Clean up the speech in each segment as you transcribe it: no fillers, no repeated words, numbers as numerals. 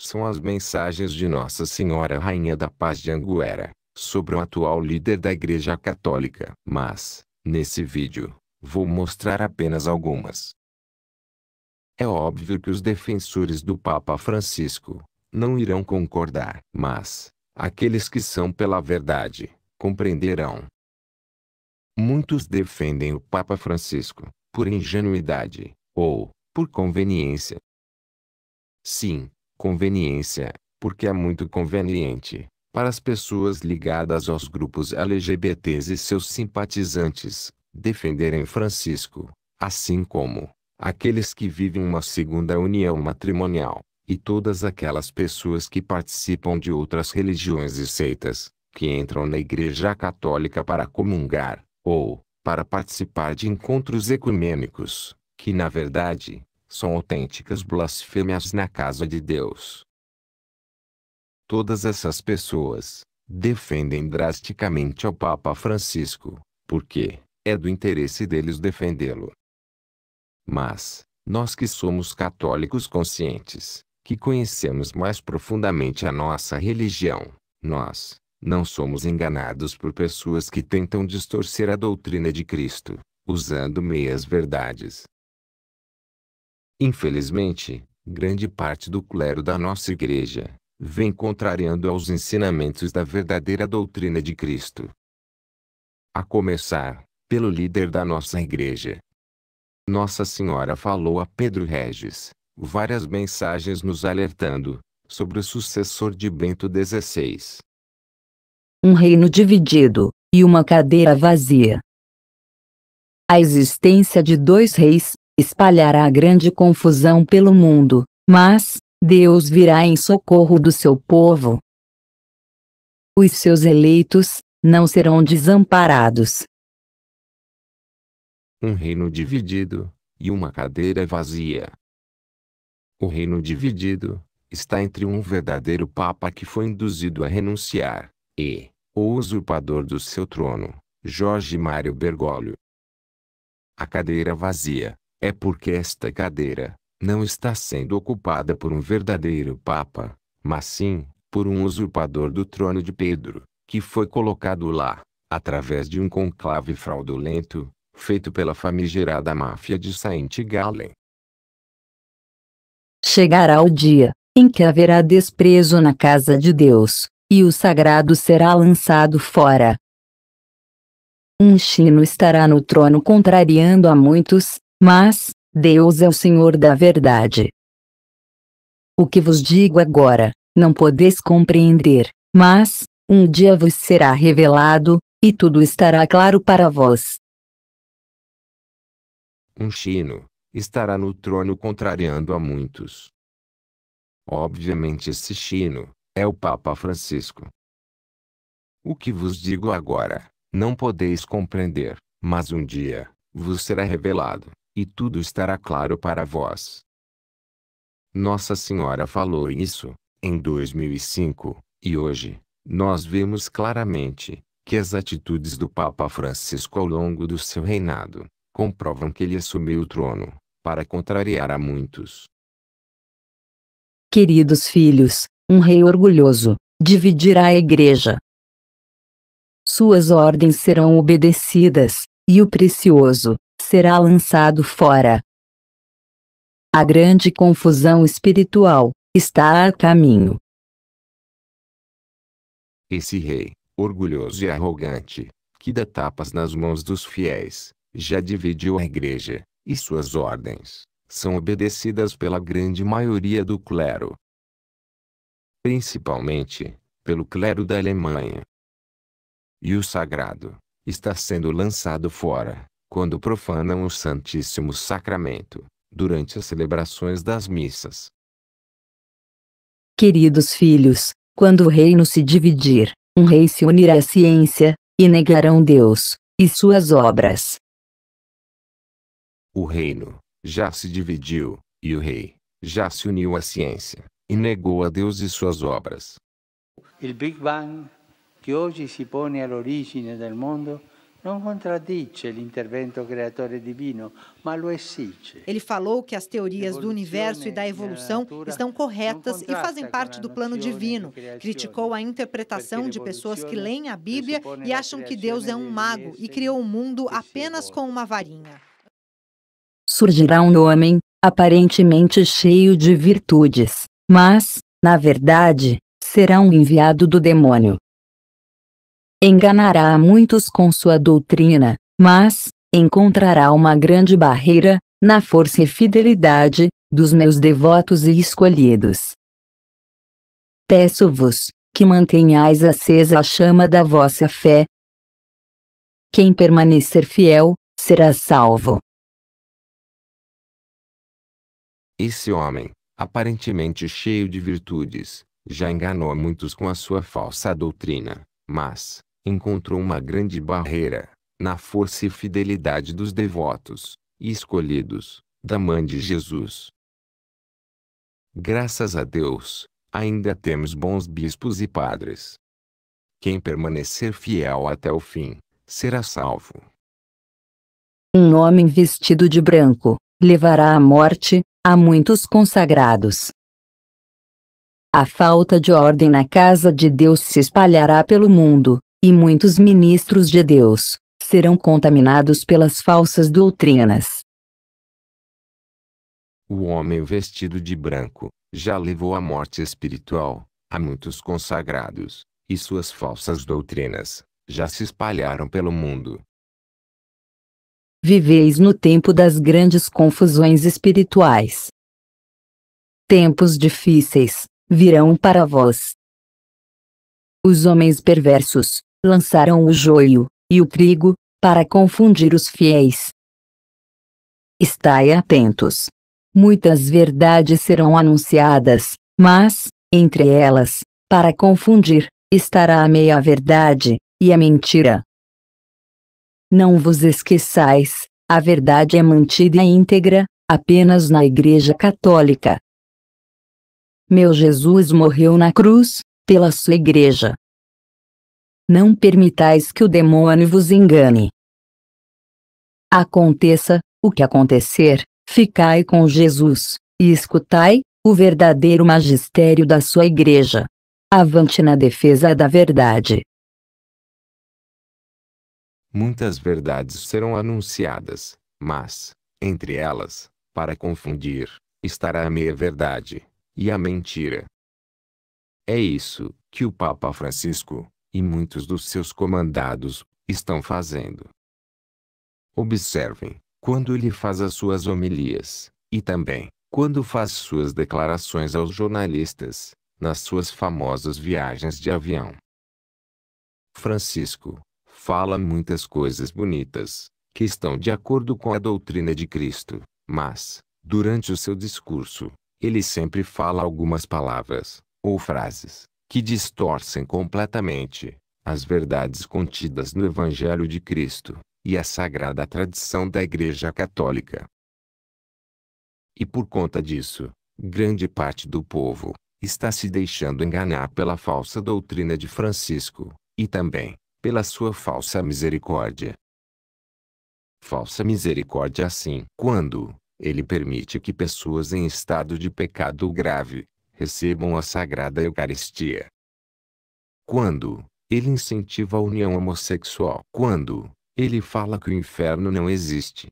são as mensagens de Nossa Senhora Rainha da Paz de Anguera, sobre o atual líder da Igreja Católica. Mas, nesse vídeo, vou mostrar apenas algumas. É óbvio que os defensores do Papa Francisco não irão concordar, mas aqueles que são pela verdade compreenderão. Muitos defendem o Papa Francisco por ingenuidade ou por conveniência. Sim, conveniência, porque é muito conveniente para as pessoas ligadas aos grupos LGBTs e seus simpatizantes defenderem Francisco, assim como aqueles que vivem uma segunda união matrimonial, e todas aquelas pessoas que participam de outras religiões e seitas, que entram na Igreja Católica para comungar, ou para participar de encontros ecumênicos, que na verdade são autênticas blasfêmias na casa de Deus. Todas essas pessoas defendem drasticamente ao Papa Francisco, porque é do interesse deles defendê-lo. Mas, nós que somos católicos conscientes, que conhecemos mais profundamente a nossa religião, nós não somos enganados por pessoas que tentam distorcer a doutrina de Cristo, usando meias-verdades. Infelizmente, grande parte do clero da nossa igreja vem contrariando aos ensinamentos da verdadeira doutrina de Cristo. A começar pelo líder da nossa igreja. Nossa Senhora falou a Pedro Regis várias mensagens nos alertando sobre o sucessor de Bento XVI. Um reino dividido e uma cadeira vazia. A existência de dois reis espalhará grande confusão pelo mundo, mas Deus virá em socorro do seu povo. Os seus eleitos não serão desamparados. Um reino dividido e uma cadeira vazia. O reino dividido está entre um verdadeiro Papa que foi induzido a renunciar e o usurpador do seu trono, Jorge Mário Bergoglio. A cadeira vazia é porque esta cadeira não está sendo ocupada por um verdadeiro Papa, mas sim por um usurpador do trono de Pedro, que foi colocado lá através de um conclave fraudulento feito pela famigerada máfia de Saint Gallen. Chegará o dia em que haverá desprezo na casa de Deus, e o sagrado será lançado fora. Um chino estará no trono contrariando a muitos, mas Deus é o Senhor da verdade. O que vos digo agora, não podeis compreender, mas um dia vos será revelado, e tudo estará claro para vós. Um chino estará no trono contrariando a muitos. Obviamente esse chino é o Papa Francisco. O que vos digo agora, não podeis compreender, mas um dia vos será revelado, e tudo estará claro para vós. Nossa Senhora falou isso em 2005, e hoje nós vemos claramente que as atitudes do Papa Francisco ao longo do seu reinado comprovam que ele assumiu o trono para contrariar a muitos. Queridos filhos, um rei orgulhoso dividirá a igreja. Suas ordens serão obedecidas, e o precioso será lançado fora. A grande confusão espiritual está a caminho. Esse rei, orgulhoso e arrogante, que dá tapas nas mãos dos fiéis, já dividiu a igreja, e suas ordens são obedecidas pela grande maioria do clero. Principalmente pelo clero da Alemanha. E o sagrado está sendo lançado fora quando profanam o Santíssimo Sacramento durante as celebrações das missas. Queridos filhos, quando o reino se dividir, um rei se unirá à ciência, e negarão Deus e suas obras. O reino já se dividiu, e o rei já se uniu à ciência, e negou a Deus e suas obras. Il Big Bang, che oggi si pone all'origine del mondo, Non contraddice l'intervento creatore divino, ma lo esige. Ele falou que as teorias do universo e da evolução estão corretas e fazem parte do plano divino. Criticou a interpretação de pessoas que leem a Bíblia e acham que Deus é um mago e criou o mundo apenas com uma varinha. Surgirá um homem, aparentemente cheio de virtudes, mas, na verdade, será um enviado do demônio. Enganará a muitos com sua doutrina, mas encontrará uma grande barreira na força e fidelidade dos meus devotos e escolhidos. Peço-vos que mantenhais acesa a chama da vossa fé. Quem permanecer fiel será salvo. Esse homem, aparentemente cheio de virtudes, já enganou muitos com a sua falsa doutrina, mas encontrou uma grande barreira na força e fidelidade dos devotos e escolhidos da Mãe de Jesus. Graças a Deus, ainda temos bons bispos e padres. Quem permanecer fiel até o fim será salvo. Um homem vestido de branco levará à morte a muitos consagrados. A falta de ordem na casa de Deus se espalhará pelo mundo, e muitos ministros de Deus serão contaminados pelas falsas doutrinas. O homem vestido de branco já levou à morte espiritual a muitos consagrados, e suas falsas doutrinas já se espalharam pelo mundo. Viveis no tempo das grandes confusões espirituais. Tempos difíceis virão para vós. Os homens perversos lançaram o joio e o trigo para confundir os fiéis. Estai atentos. Muitas verdades serão anunciadas, mas, entre elas, para confundir, estará a meia-verdade e a mentira. Não vos esqueçais, a verdade é mantida íntegra, apenas na Igreja Católica. Meu Jesus morreu na cruz, pela sua Igreja. Não permitais que o demônio vos engane. Aconteça o que acontecer, ficai com Jesus, e escutai o verdadeiro magistério da sua Igreja. Avante na defesa da verdade. Muitas verdades serão anunciadas, mas, entre elas, para confundir, estará a meia-verdade e a mentira. É isso que o Papa Francisco e muitos dos seus comandados estão fazendo. Observem, quando ele faz as suas homilias, e também, quando faz suas declarações aos jornalistas, nas suas famosas viagens de avião. Francisco fala muitas coisas bonitas, que estão de acordo com a doutrina de Cristo, mas, durante o seu discurso, ele sempre fala algumas palavras, ou frases, que distorcem completamente as verdades contidas no Evangelho de Cristo e a sagrada tradição da Igreja Católica. E por conta disso, grande parte do povo está se deixando enganar pela falsa doutrina de Francisco, e também pela sua falsa misericórdia. Falsa misericórdia assim, quando ele permite que pessoas em estado de pecado grave recebam a Sagrada Eucaristia. Quando ele incentiva a união homossexual. Quando ele fala que o inferno não existe.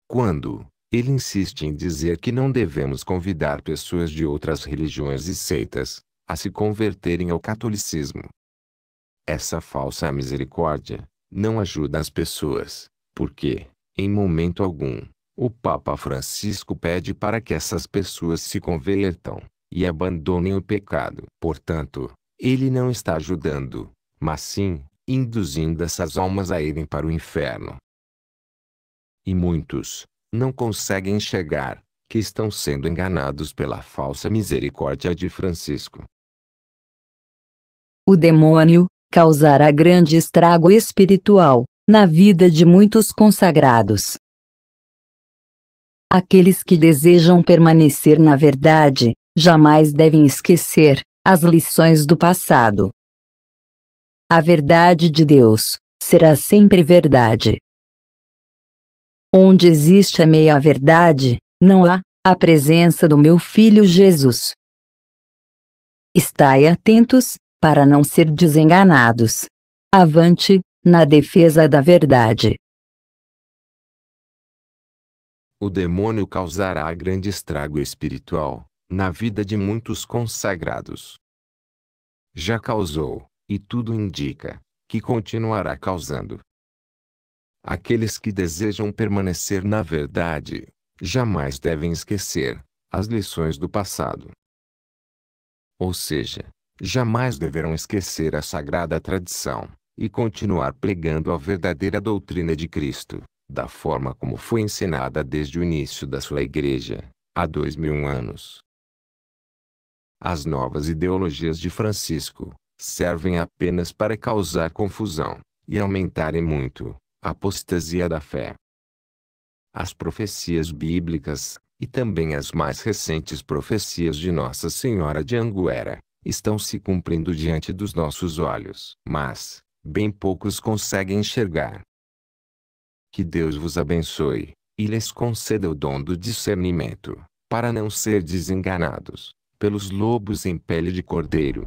Quando ele insiste em dizer que não devemos convidar pessoas de outras religiões e seitas a se converterem ao catolicismo. Essa falsa misericórdia não ajuda as pessoas, porque, em momento algum, o Papa Francisco pede para que essas pessoas se convertam e abandonem o pecado. Portanto, ele não está ajudando, mas sim induzindo essas almas a irem para o inferno. E muitos não conseguem enxergar que estão sendo enganados pela falsa misericórdia de Francisco. O demônio causará grande estrago espiritual na vida de muitos consagrados. Aqueles que desejam permanecer na verdade jamais devem esquecer as lições do passado. A verdade de Deus será sempre verdade. Onde existe a meia-verdade, não há a presença do meu Filho Jesus. Estai atentos, para não ser desenganados. Avante, na defesa da verdade. O demônio causará grande estrago espiritual na vida de muitos consagrados. Já causou, e tudo indica que continuará causando. Aqueles que desejam permanecer na verdade, jamais devem esquecer as lições do passado. Ou seja, jamais deverão esquecer a sagrada tradição e continuar pregando a verdadeira doutrina de Cristo, da forma como foi ensinada desde o início da sua igreja, há 2000 anos. As novas ideologias de Francisco servem apenas para causar confusão e aumentarem muito a apostasia da fé. As profecias bíblicas, e também as mais recentes profecias de Nossa Senhora de Anguera, estão se cumprindo diante dos nossos olhos, mas bem poucos conseguem enxergar. Que Deus vos abençoe, e lhes conceda o dom do discernimento, para não ser desenganados pelos lobos em pele de cordeiro.